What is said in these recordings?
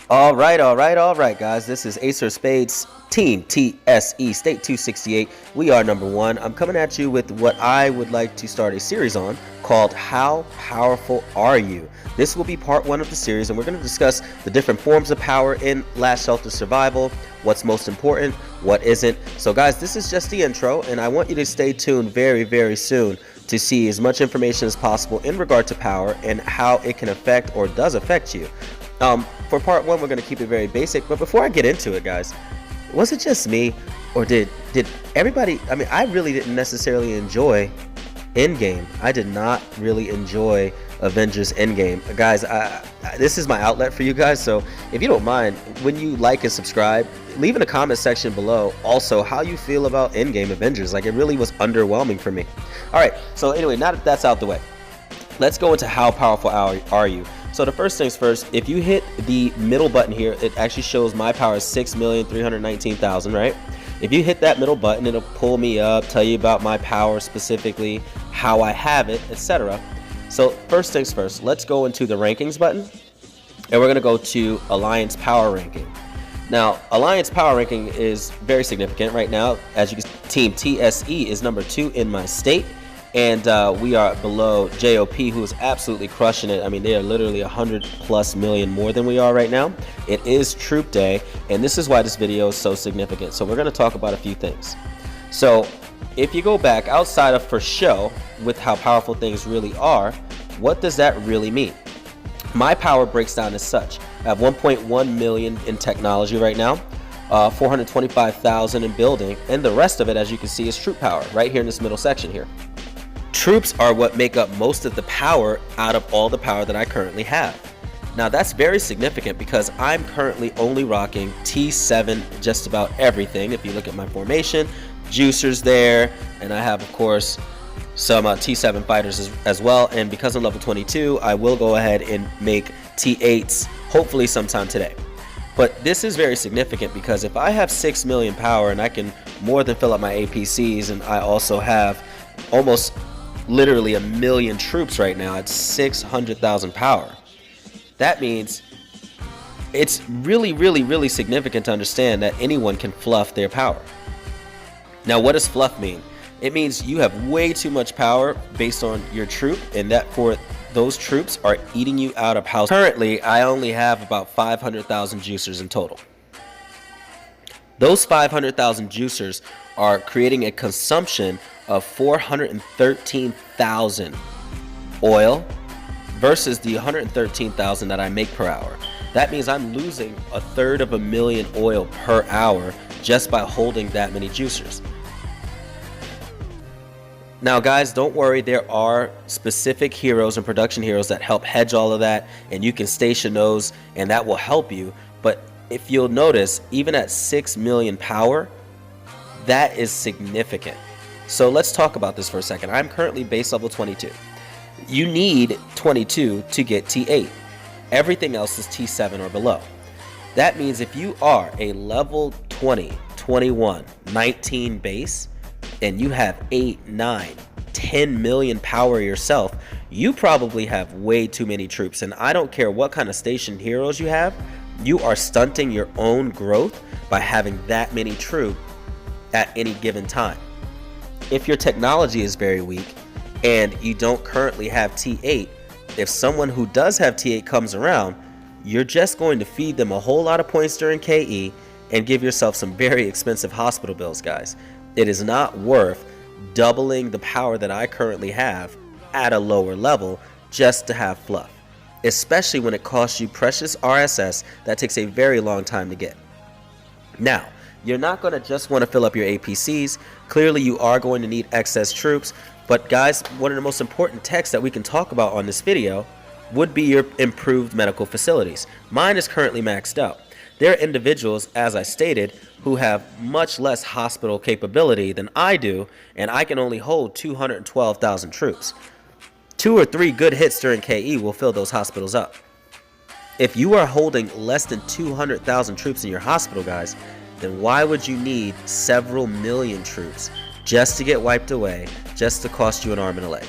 All right, guys. This is Acer Spades Team TSE State 268. We are number one. I'm coming at you with what I would like to start a series on called How Powerful Are You? This will be part one of the series, and we're going to discuss the different forms of power in Last Shelter Survival, what's most important, what isn't. So, guys, this is just the intro, and I want you to stay tuned very, very soon to see as much information as possible in regard to power and how it can affect or does affect you. For part one, we're going to keep it very basic, but before I get into it, guys, was it just me, or did everybody? I mean, I really didn't necessarily enjoy Endgame. I did not really enjoy Avengers Endgame. Guys, this is my outlet for you guys, so if you don't mind, when you like and subscribe, leave in the comment section below also how you feel about Endgame Avengers. Like, it really was underwhelming for me. Alright, so anyway, now that that's out the way, let's go into how powerful are you. So the first things first, if you hit the middle button here, it actually shows my power is 6,319,000, right? If you hit that middle button, it'll pull me up, tell you about my power specifically, how I have it, etc. So first things first, let's go into the rankings button, and we're going to go to Alliance Power Ranking. Now, Alliance Power Ranking is very significant right now. As you can see, Team TSE is number 2 in my state. And we are below JOP, who is absolutely crushing it. I mean, they are literally 100+ million more than we are right now. It is Troop Day, and this is why this video is so significant. So we're going to talk about a few things. So if you go back outside of for show with how powerful things really are, what does that really mean? My power breaks down as such. I have 1.1 million in technology right now, 425,000 in building, and the rest of it, as you can see, is troop power right here in this middle section here. Troops are what make up most of the power out of all the power that I currently have. Now, that's very significant because I'm currently only rocking T7 just about everything. If you look at my formation, juicers there, and I have, of course, some T7 fighters as well. And because I'm level 22, I will go ahead and make T8s hopefully sometime today. But this is very significant because if I have 6 million power and I can more than fill up my APCs, and I also have almost literally 1 million troops right now at 600,000 power. That means it's really significant to understand that anyone can fluff their power. Now, what does fluff mean? It means you have way too much power based on your troop, and that for those troops are eating you out of house. Currently, I only have about 500,000 juicers in total. Those 500,000 juicers are creating a consumption of 413,000 oil versus the 113,000 that I make per hour. That means I'm losing 1/3 of a million oil per hour just by holding that many juicers. Now, guys, don't worry, there are specific heroes and production heroes that help hedge all of that, and you can station those, and that will help you. But if you'll notice, even at 6 million power, that is significant. So let's talk about this for a second. I'm currently base level 22. You need 22 to get T8. Everything else is T7 or below. That means if you are a level 20, 21, 19 base, and you have 8, 9, 10 million power yourself, you probably have way too many troops. And I don't care what kind of station heroes you have, you are stunting your own growth by having that many troops at any given time. If your technology is very weak and you don't currently have T8, if someone who does have T8 comes around, you're just going to feed them a whole lot of points during KE and give yourself some very expensive hospital bills, guys. It is not worth doubling the power that I currently have at a lower level just to have fluff, especially when it costs you precious RSS that takes a very long time to get. Now, you're not going to just want to fill up your APCs. Clearly, you are going to need excess troops. But guys, one of the most important techs that we can talk about on this video would be your improved medical facilities. Mine is currently maxed out. There are individuals, as I stated, who have much less hospital capability than I do, and I can only hold 212,000 troops. 2 or 3 good hits during KE will fill those hospitals up. If you are holding less than 200,000 troops in your hospital, guys, then why would you need several million troops just to get wiped away, just to cost you an arm and a leg?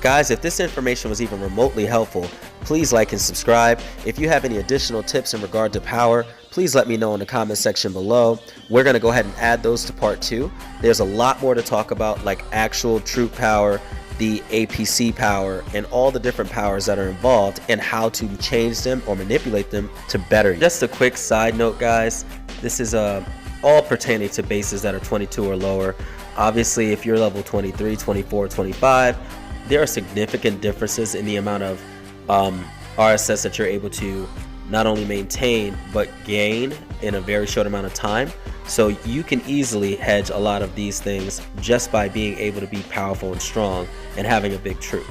Guys, if this information was even remotely helpful, please like and subscribe. If you have any additional tips in regard to power, please let me know in the comment section below. We're going to go ahead and add those to part 2. There's a lot more to talk about, like actual troop power, the APC power, and all the different powers that are involved, and how to change them or manipulate them to better you. Just a quick side note, guys, this is all pertaining to bases that are 22 or lower. Obviously, if you're level 23, 24, 25, there are significant differences in the amount of RSS that you're able to not only maintain but gain in a very short amount of time. So you can easily hedge a lot of these things just by being able to be powerful and strong and having a big troop.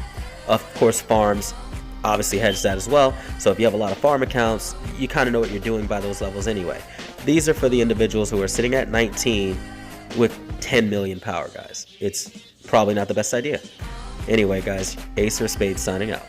Of course, farms obviously hedge that as well. So if you have a lot of farm accounts, you kind of know what you're doing by those levels anyway. These are for the individuals who are sitting at 19 with 10 million power, guys. It's probably not the best idea. Anyway, guys, Ace or Spades signing out.